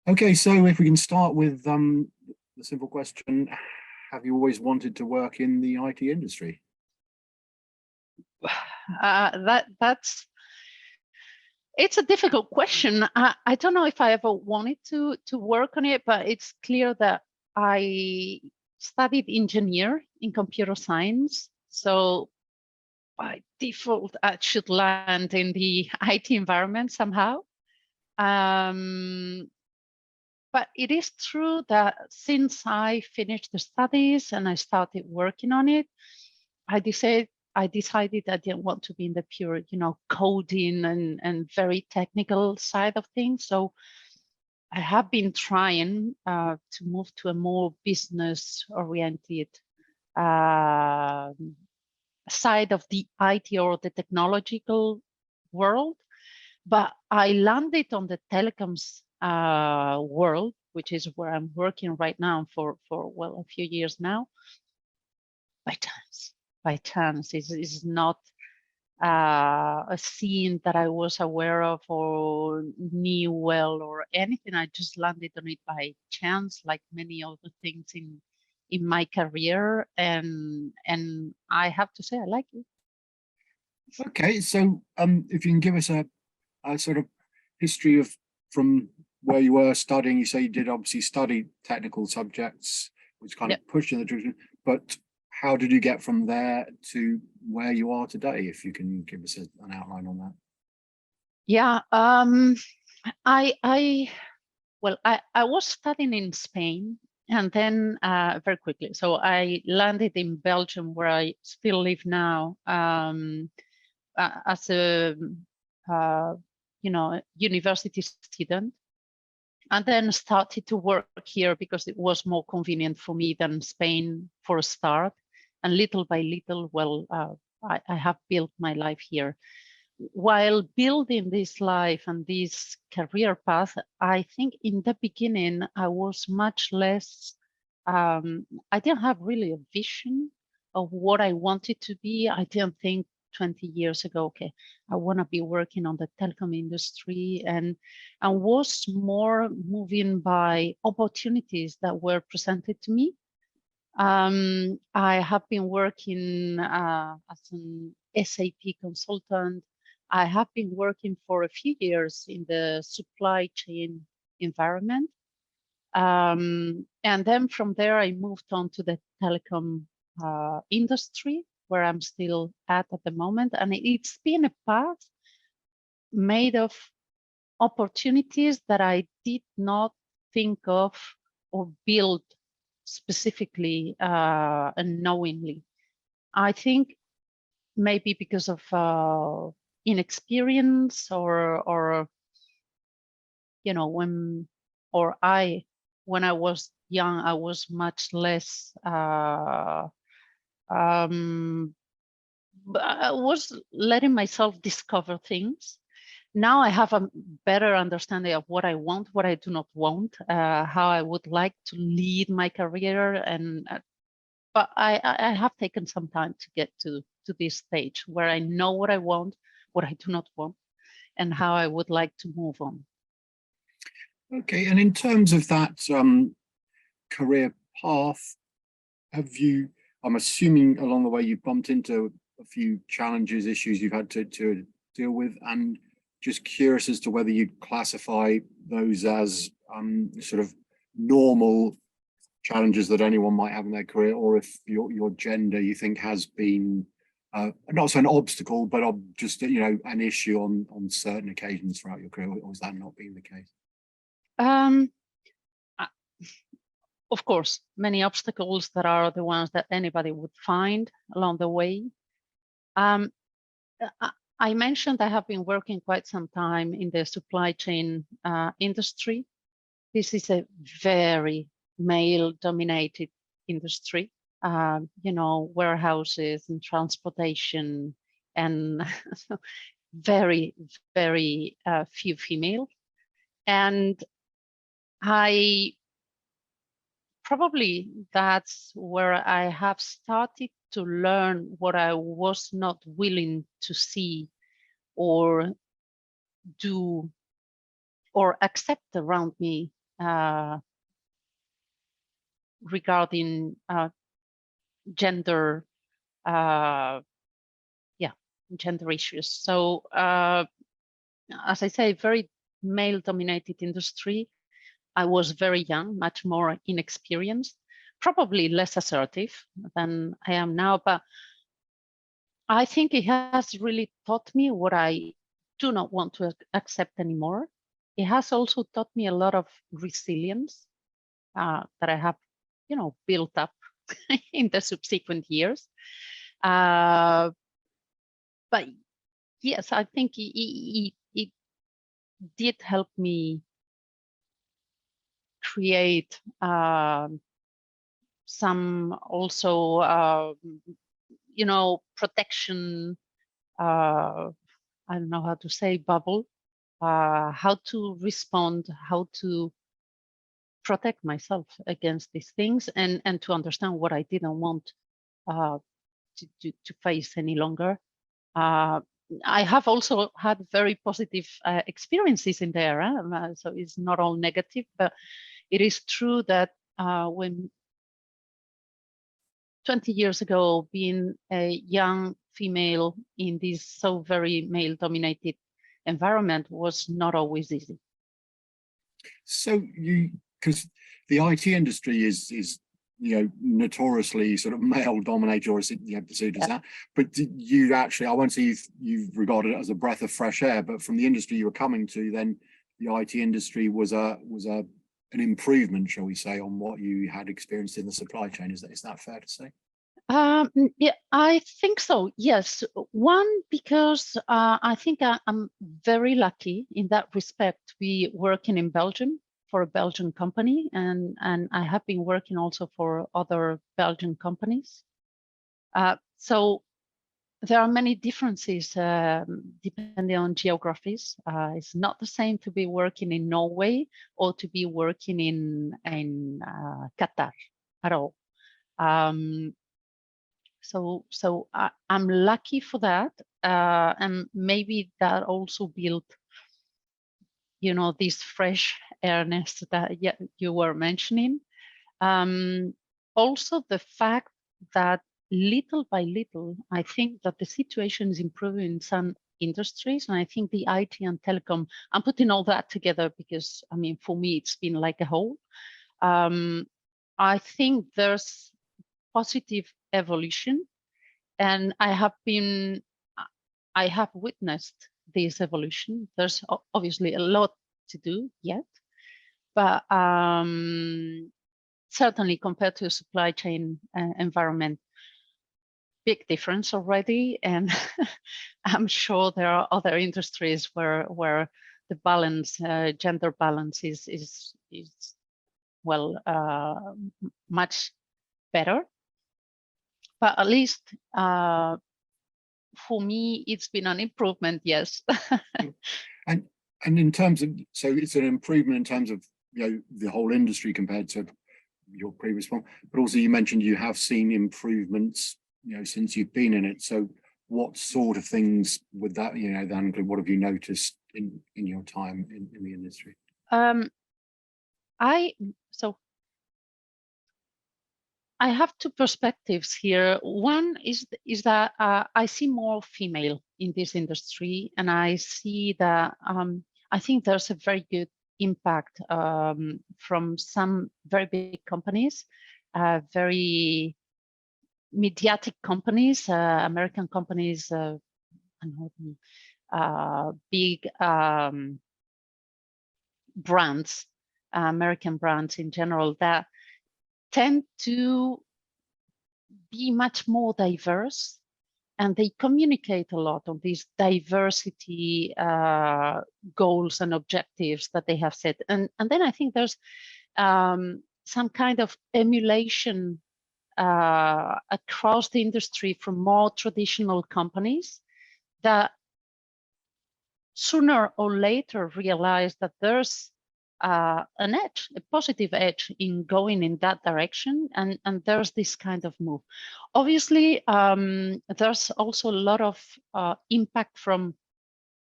Okay, so if we can start with the simple question, have you always wanted to work in the IT industry? It's a difficult question. I don't know if I ever wanted to work on it, but it's clear that I studied engineer in computer science. So by default, I should land in the IT environment somehow. But it is true that since I finished the studies and I started working on it, I decided I didn't want to be in the pure, coding and very technical side of things. So I have been trying to move to a more business-oriented side of the IT or the technological world. But I landed on the telecoms world, which is where I'm working right now for well, a few years now, by chance. By chance, is not a scene that I was aware of or knew well or anything. I just landed on it by chance, like many other things in my career, and I have to say I like it. Okay, so if you can give us a sort of history of from where you were studying. You say you did obviously study technical subjects, which kind of pushed in the direction, but how did you get from there to where you are today? If you can give us an outline on that. Yeah, I was studying in Spain, and then very quickly, so I landed in Belgium, where I still live now, as a university student, and then started to work here because it was more convenient for me than Spain for a start. And little by little, I have built my life here. While building this life and this career path, I think in the beginning, I was much less, I didn't have really a vision of what I wanted to be. I didn't think 20 years ago, okay, I want to be working on the telecom industry, and was more moving by opportunities that were presented to me. I have been working as an SAP consultant. I have been working for a few years in the supply chain environment. And then from there, I moved on to the telecom industry, where I'm still at the moment. And it's been a path made of opportunities that I did not think of or build specifically and knowingly. I think maybe because of inexperience or when I was young, I was much less I was letting myself discover things. Now I have a better understanding of what I want, what I do not want, how I would like to lead my career, and but I have taken some time to get to this stage where I know what I want, what I do not want, and how I would like to move on. Okay, and in terms of that career path, have you, I'm assuming along the way you've bumped into a few challenges, issues you've had to deal with, and just curious as to whether you'd classify those as sort of normal challenges that anyone might have in their career, or if your gender you think has been not so an obstacle, but just an issue on certain occasions throughout your career, or has that not been the case? Of course, many obstacles that are the ones that anybody would find along the way. I mentioned I have been working quite some time in the supply chain industry. This is a very male-dominated industry, warehouses and transportation, and very, very few female. And probably that's where I have started to learn what I was not willing to see or do or accept around me regarding gender, gender issues. So as I say, very male-dominated industry. I was very young, much more inexperienced, probably less assertive than I am now, but I think it has really taught me what I do not want to accept anymore. It has also taught me a lot of resilience that I have, built up in the subsequent years. But yes, I think it did help me create some also, protection. I don't know how to say bubble. How to respond, how to protect myself against these things, and to understand what I didn't want to face any longer. I have also had very positive experiences in there, so it's not all negative, but it is true that when 20 years ago, being a young female in this so very male-dominated environment was not always easy. So because the IT industry is notoriously sort of male dominated, or perceived as that, but did you actually, I won't say you've regarded it as a breath of fresh air, but from the industry you were coming to, then the IT industry was an improvement, shall we say, on what you had experienced in the supply chain. Is that fair to say? Yeah, I think so. Yes. One, because I think I'm very lucky in that respect. We working in Belgium for a Belgian company, and I have been working also for other Belgian companies. So there are many differences depending on geographies. It's not the same to be working in Norway or to be working in Qatar at all. So I'm lucky for that, and maybe that also built, this fresh airness that you were mentioning. Also, the fact that little by little, I think that the situation is improving in some industries, and I think the IT and telecom. I'm putting all that together because, I mean, for me, it's been like a whole. I think there's positive evolution. And I have witnessed this evolution. There's obviously a lot to do yet, but certainly compared to a supply chain environment, big difference already. And I'm sure there are other industries where the balance, gender balance is well, much better. But at least for me, it's been an improvement, yes. and in terms of, so it's an improvement in terms of the whole industry compared to your previous one, but also you mentioned you have seen improvements since you've been in it. So what sort of things would that then what have you noticed in your time in the industry? I have two perspectives here. One is that I see more female in this industry, and I see that I think there's a very good impact from some very big companies, very mediatic companies, American companies, big brands, American brands in general, that tend to be much more diverse, and they communicate a lot on these diversity goals and objectives that they have set. And then I think there's some kind of emulation across the industry from more traditional companies that sooner or later realize that there's an edge, a positive edge in going in that direction, and there's this kind of move. Obviously, there's also a lot of impact from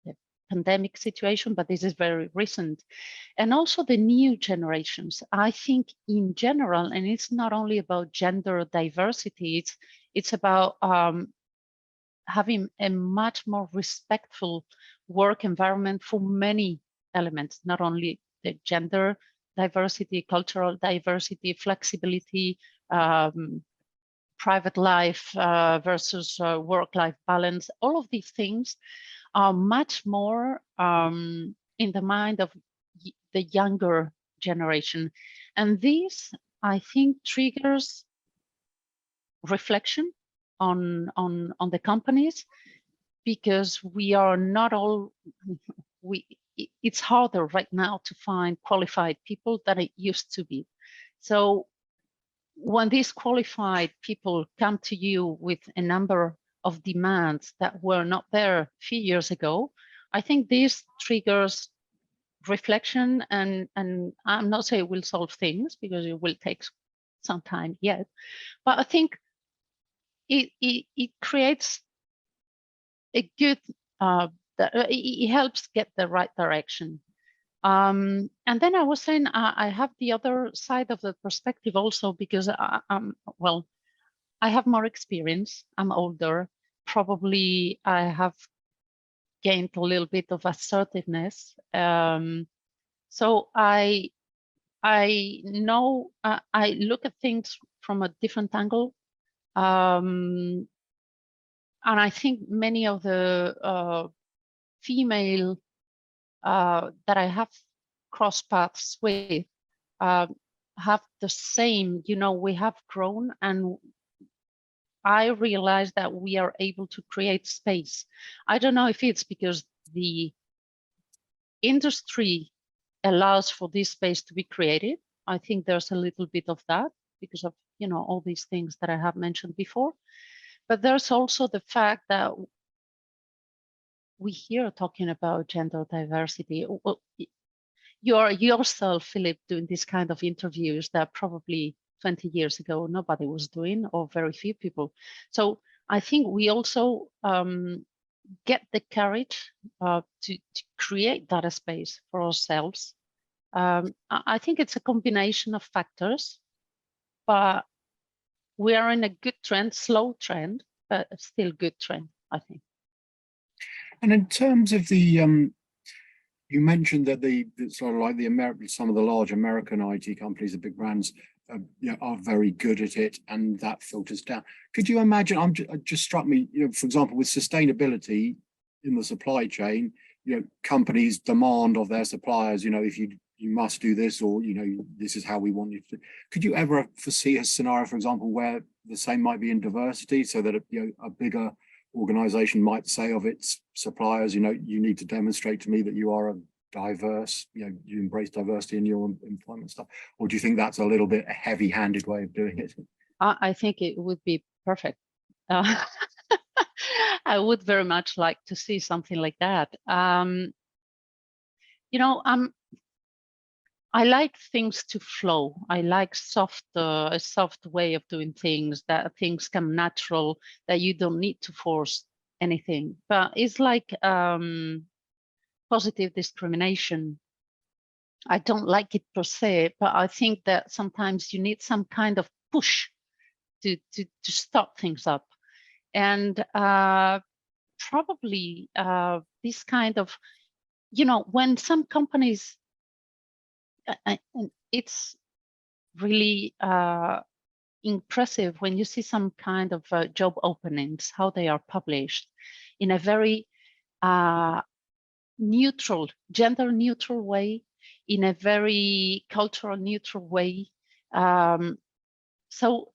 the pandemic situation, but this is very recent. And also the new generations. I think in general, and it's not only about gender diversity, it's about having a much more respectful work environment for many elements, not only the gender diversity, cultural diversity, flexibility, private life versus work-life balance. All of these things are much more in the mind of the younger generation. And this, I think, triggers reflection on the companies, because we are not all, it's harder right now to find qualified people than it used to be. So when these qualified people come to you with a number of demands that were not there a few years ago, I think this triggers reflection, and I'm not saying it will solve things, because it will take some time yet, but I think it creates a good, it helps get the right direction. And then I was saying, I have the other side of the perspective also, because well, I have more experience, I'm older, probably I have gained a little bit of assertiveness. So I know, I look at things from a different angle. And I think many of the female that I have crossed paths with have the same, we have grown, and I realize that we are able to create space. I don't know if it's because the industry allows for this space to be created. I think there's a little bit of that because of, all these things that I have mentioned before. But there's also the fact that we hear talking about gender diversity. Well, you're yourself, Philip, doing this kind of interviews that probably 20 years ago nobody was doing, or very few people. So I think we also get the courage to create that space for ourselves. I think it's a combination of factors, but we are in a good trend, slow trend, but still good trend, I think. And in terms of the, you mentioned that the sort of like some of the large American IT companies, the big brands, are very good at it, and that filters down. Could you imagine? It just struck me, for example, with sustainability in the supply chain, companies demand of their suppliers, if you must do this, or this is how we want you to. Could you ever foresee a scenario, for example, where the same might be in diversity, so that a bigger organization might say of its suppliers, you need to demonstrate to me that you are a diverse, you embrace diversity in your employment stuff? Or do you think that's a little bit a heavy-handed way of doing it? I think it would be perfect. I would very much like to see something like that. I like things to flow. I like a soft way of doing things, that things come natural, that you don't need to force anything. But it's like positive discrimination. I don't like it per se, but I think that sometimes you need some kind of push to start things up. And probably this kind of, when some companies, it's really impressive when you see some kind of job openings, how they are published in a very neutral, gender neutral way, in a very cultural neutral way. So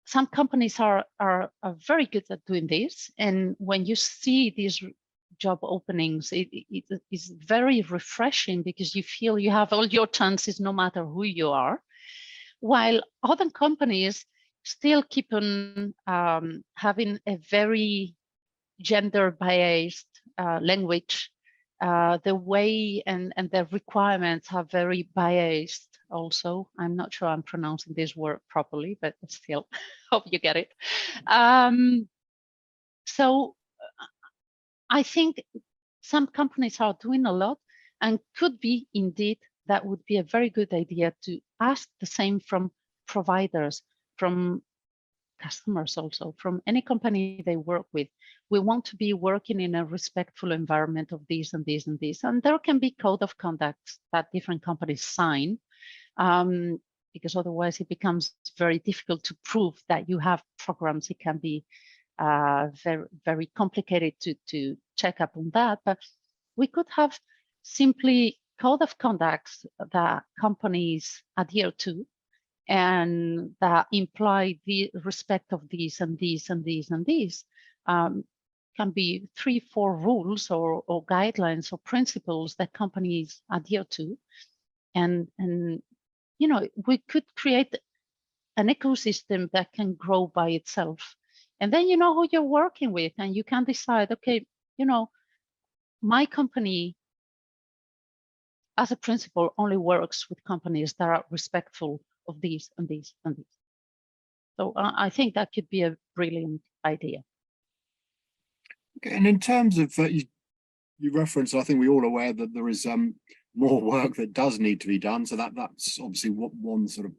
some companies are very good at doing this, and when you see these job openings, it is very refreshing, because you feel you have all your chances no matter who you are, while other companies still keep on having a very gender biased language. The way and the requirements are very biased also. I'm not sure I'm pronouncing this word properly, but still, hope you get it. So I think some companies are doing a lot, and could be indeed that would be a very good idea to ask the same from providers, from customers, also from any company they work with. We want to be working in a respectful environment of these and these and these, and there can be code of conduct that different companies sign, because otherwise it becomes very difficult to prove that you have programs. It can be very, very complicated to check up on that, but we could have simply code of conduct that companies adhere to, and that imply the respect of these and these and these and these. Can be 3-4 rules or guidelines or principles that companies adhere to, and you know, we could create an ecosystem that can grow by itself, and then you know who you're working with, and you can decide, okay, you know, my company as a principle only works with companies that are respectful of these and these and these. So I think that could be a brilliant idea. Okay, and in terms of you referenced, I think we're all aware that there is more work that does need to be done. So that's obviously one sort of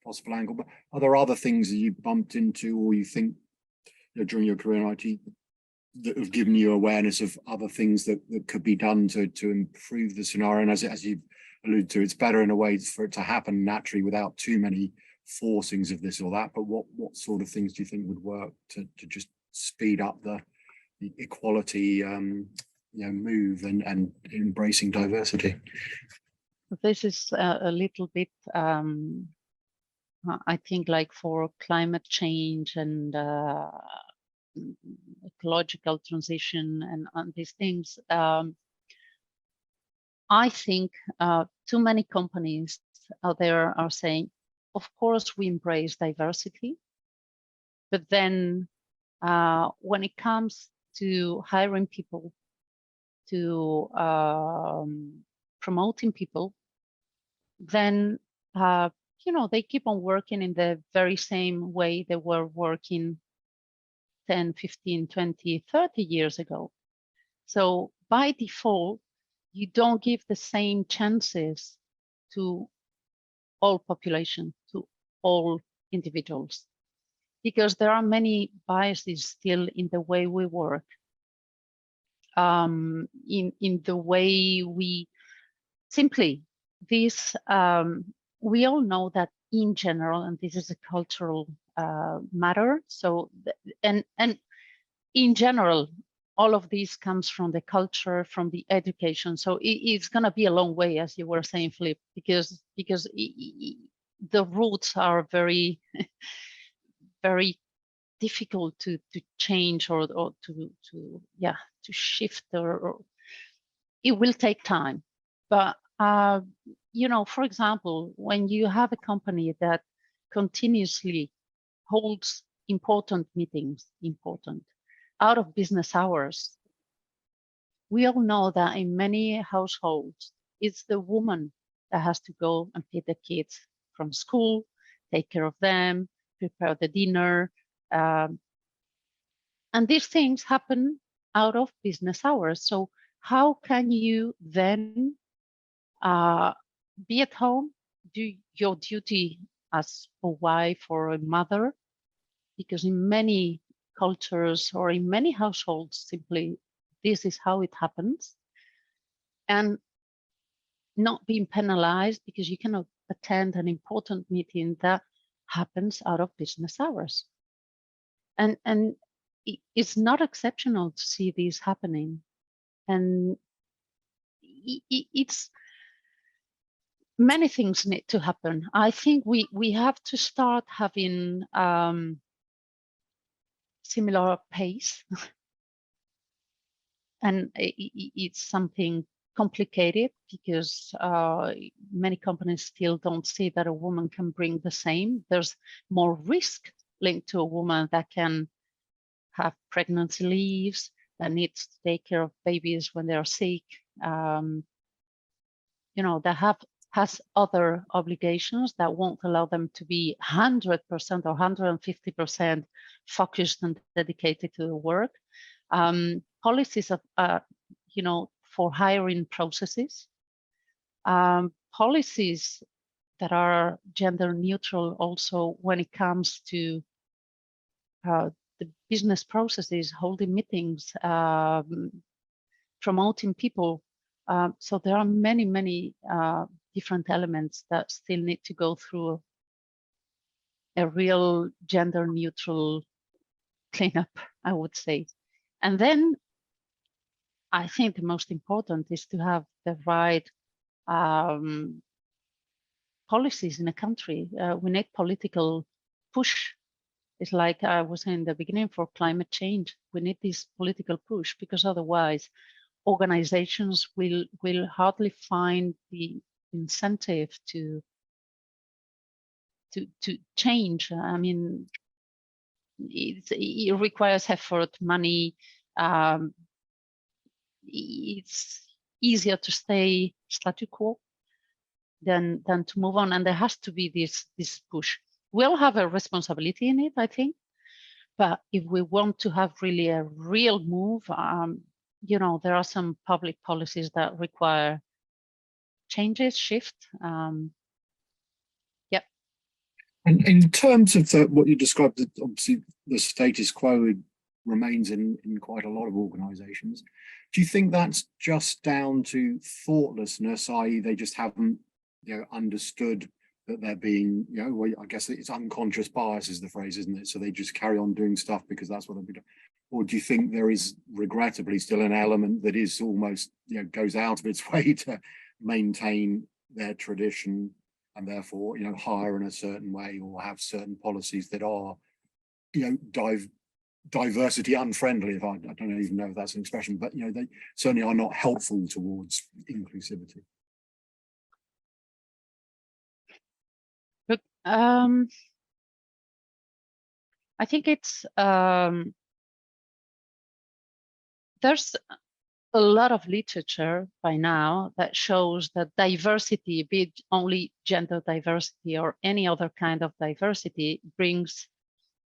possible angle. But are there other things that you bumped into, or you think, you know, during your career in IT, that have given you awareness of other things that could be done to improve the scenario? And as you alluded to, it's better in a way for it to happen naturally without too many forcings of this or that. But what sort of things do you think would work to just speed up the equality you know, move and embracing diversity? This is a little bit, I think, like for climate change and ecological transition and these things. I think too many companies out there are saying, of course, we embrace diversity, but then when it comes to hiring people, to promoting people, then you know, they keep on working in the very same way they were working 10, 15, 20, 30 years ago. So by default, you don't give the same chances to all population, to all individuals, because there are many biases still in the way we work, in the way we simply this. We all know that in general, and this is a cultural matter. So, and in general, all of this comes from the culture, from the education. So it's going to be a long way, as you were saying, Philip, because the roots are very, very difficult to change or to shift, or it will take time. But you know, for example, when you have a company that continuously holds important meetings, out of business hours, we all know that in many households, it's the woman that has to go and pick the kids from school, take care of them, prepare the dinner. And these things happen out of business hours. So how can you then be at home, do your duty as a wife or a mother? Because in many cultures or in many households, simply this is how it happens, and not being penalized because you cannot attend an important meeting that happens out of business hours. And it's not exceptional to see this happening. And it's many things need to happen. I think we have to start having similar pace. And it's something complicated because many companies still don't see that a woman can bring the same. There's more risk linked to a woman that can have pregnancy leaves, that needs to take care of babies when they are sick, you know, that has other obligations that won't allow them to be 100% or 150% focused and dedicated to the work. Policies for hiring processes, policies that are gender neutral also when it comes to the business processes, holding meetings, promoting people. So there are many, many different elements that still need to go through a real gender neutral cleanup, I would say. And then I think the most important is to have the right policies in a country. We need political push. It's like I was saying in the beginning, for climate change, we need this political push, because otherwise organizations will hardly find the incentive to change. I mean, it requires effort, money. It's easier to stay statu quo than to move on, and there has to be this push. We all have a responsibility in it, I think, but if we want to have really a real move, there are some public policies that require changes, shift. Yeah. And in terms of what you described, obviously the status quo remains in quite a lot of organizations. Do you think that's just down to thoughtlessness, i.e. they just haven't understood that they're being, well, I guess it's unconscious bias is the phrase, isn't it? So they just carry on doing stuff because that's what they've been doing. Or do you think there is regrettably still an element that is almost, goes out of its way to maintain their tradition and therefore, hire in a certain way or have certain policies that are, diversity unfriendly, if I don't even know if that's an expression, but they certainly are not helpful towards inclusivity? Look, I think it's there's a lot of literature by now that shows that diversity, be it only gender diversity or any other kind of diversity, brings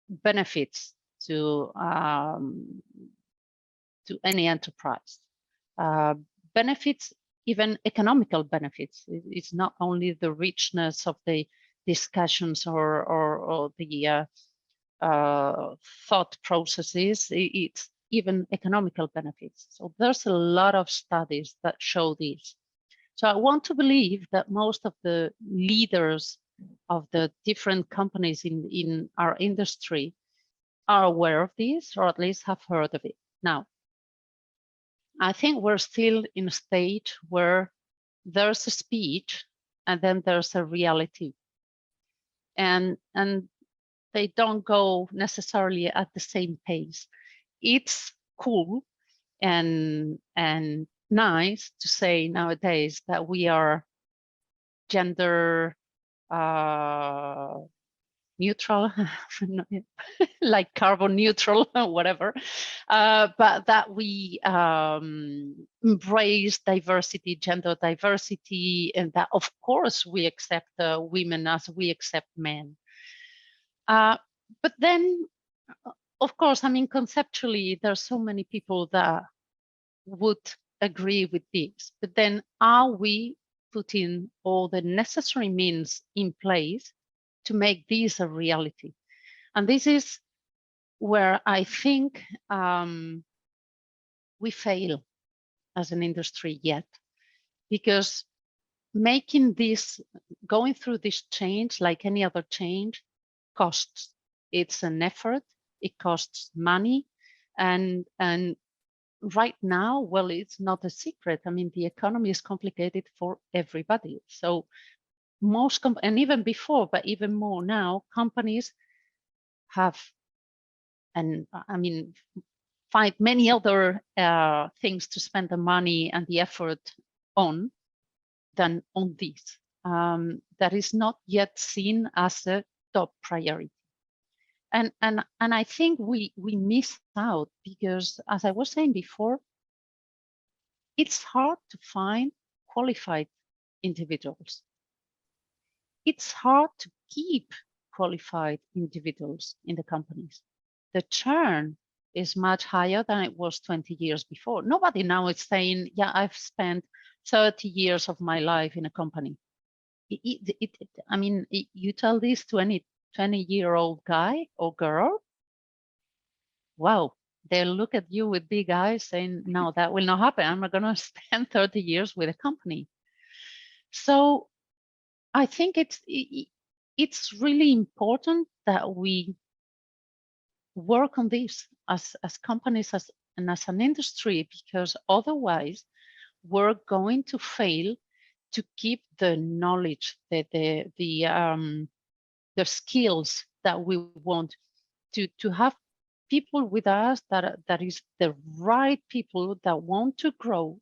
benefits to any enterprise. Benefits, even economical benefits. It's not only the richness of the discussions or the thought processes, it's even economical benefits. So there's a lot of studies that show this. So I want to believe that most of the leaders of the different companies in our industry are aware of this, or at least have heard of it. Now, I think we're still in a stage where there's a speech and then there's a reality. And they don't go necessarily at the same pace. It's cool and nice to say nowadays that we are gender neutral, like carbon neutral, whatever, but that we embrace diversity, gender diversity, and that of course we accept women as we accept men. But then, of course, I mean, conceptually, there's so many people that would agree with this, but then are we putting all the necessary means in place to make this a reality? And this is where I think we fail as an industry yet, because making this, going through this change, like any other change, costs. It's an effort, it costs money, and right now, well, it's not a secret. I mean, the economy is complicated for everybody. So most, and even before, but even more now, companies have, and I mean, find many other things to spend the money and the effort on than on this. That is not yet seen as a top priority. And I think we miss out because, as I was saying before, it's hard to find qualified individuals. It's hard to keep qualified individuals in the companies. The churn is much higher than it was 20 years before. Nobody now is saying, yeah, I've spent 30 years of my life in a company. I mean, you tell this to any 20-year-old guy or girl, wow, they'll look at you with big eyes saying, no, that will not happen. I'm not going to spend 30 years with a company. So I think it's really important that we work on this as companies and as an industry, because otherwise we're going to fail to keep the knowledge, the skills that we want to have people with us that is the right people that want to grow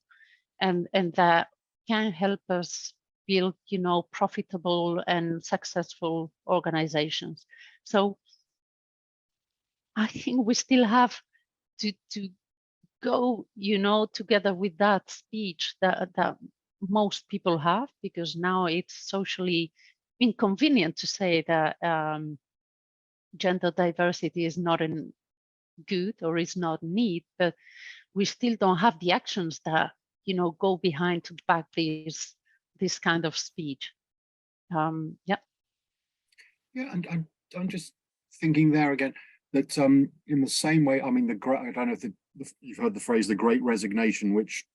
and that can help us build, profitable and successful organizations. So I think we still have to go, together with that speech that most people have, because now it's socially inconvenient to say that gender diversity is not good or is not need, but we still don't have the actions that go behind to back this kind of speech. Yeah. And I'm just thinking there again that in the same way, I mean, I don't know if you've heard the phrase "the Great Resignation," which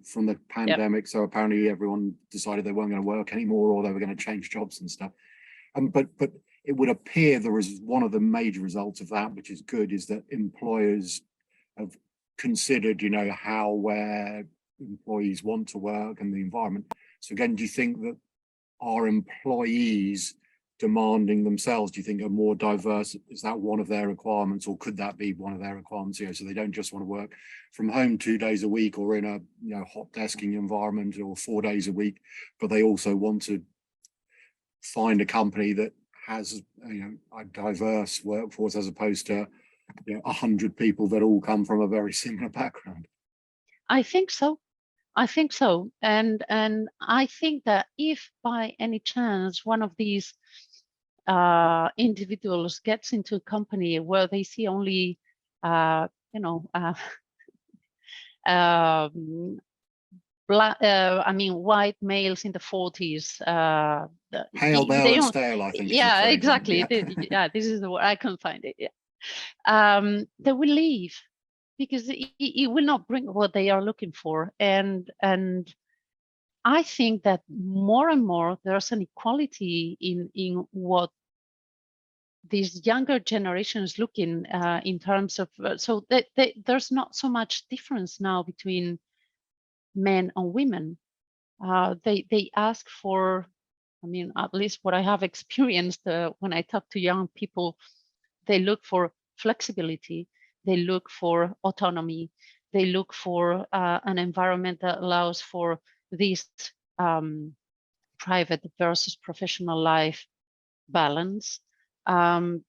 from the pandemic. Yep. So apparently everyone decided they weren't going to work anymore, or they were going to change jobs and stuff. But it would appear there is one of the major results of that, which is good, is that employers have considered, how where employees want to work and the environment. So again, do you think that our employees demanding themselves, do you think, are more diverse? Is that one of their requirements, or could that be one of their requirements? So they don't just want to work from home 2 days a week or in a hot desking environment, or 4 days a week, but they also want to find a company that has a diverse workforce, as opposed to 100 people that all come from a very similar background. I think so. And I think that if by any chance one of these individuals gets into a company where they see only white males in the 40s, pale, bale, and stale, I think. Yeah, exactly. Yeah. This is the word, I can't find it. Yeah. They will leave, because it will not bring what they are looking for. And I think that more and more there's an equality in what these younger generations looking in terms of, so that there's not so much difference now between men and women. They ask for, at least what I have experienced when I talk to young people, they look for flexibility, they look for autonomy, they look for an environment that allows for this private versus professional life balance. And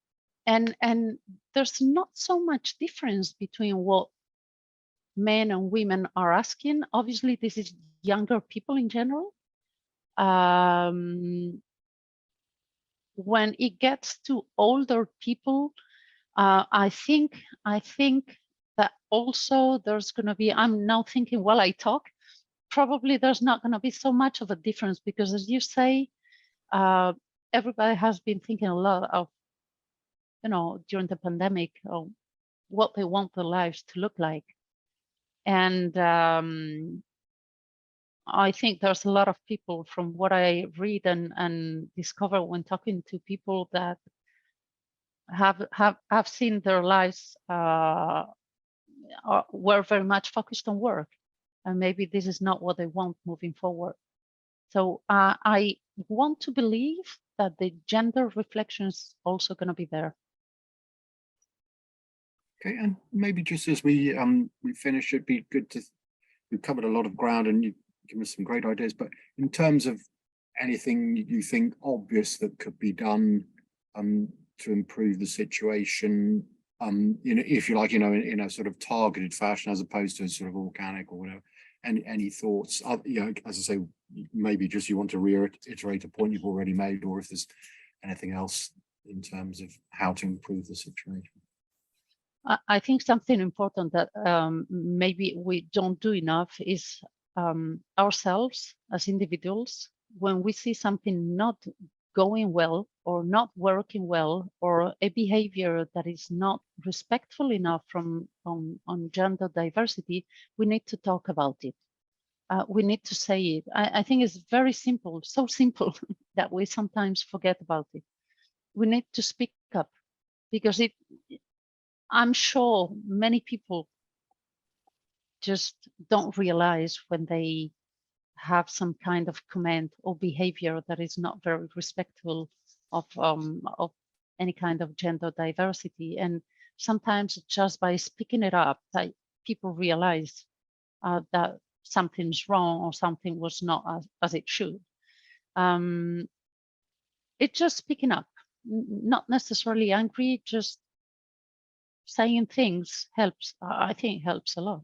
there's not so much difference between what men and women are asking. Obviously, this is younger people in general. When it gets to older people, I think that also there's going to be, I'm now thinking while I talk, probably there's not going to be so much of a difference, because as you say, everybody has been thinking a lot of, during the pandemic, of what they want their lives to look like. And I think there's a lot of people, from what I read and discover when talking to people, that have seen their lives were very much focused on work, and maybe this is not what they want moving forward. So I want to believe that the gender reflection is also going to be there. Okay, and maybe just as we finish, it'd be good to, we've covered a lot of ground and you've given us some great ideas, but in terms of anything you think obvious that could be done to improve the situation, if you like, in a sort of targeted fashion, as opposed to sort of organic or whatever, any thoughts, as I say, maybe just you want to reiterate a point you've already made, or if there's anything else in terms of how to improve the situation. I think something important that maybe we don't do enough is ourselves as individuals, when we see something not going well or not working well, or a behavior that is not respectful enough on gender diversity, we need to talk about it. We need to say it. I think it's very simple, so simple that we sometimes forget about it. We need to speak up, because I'm sure many people just don't realize when they have some kind of comment or behavior that is not very respectful of any kind of gender diversity. And sometimes just by speaking it up, that people realize that something's wrong or something was not as it should. It's just speaking up, not necessarily angry, just saying things helps. I think helps a lot.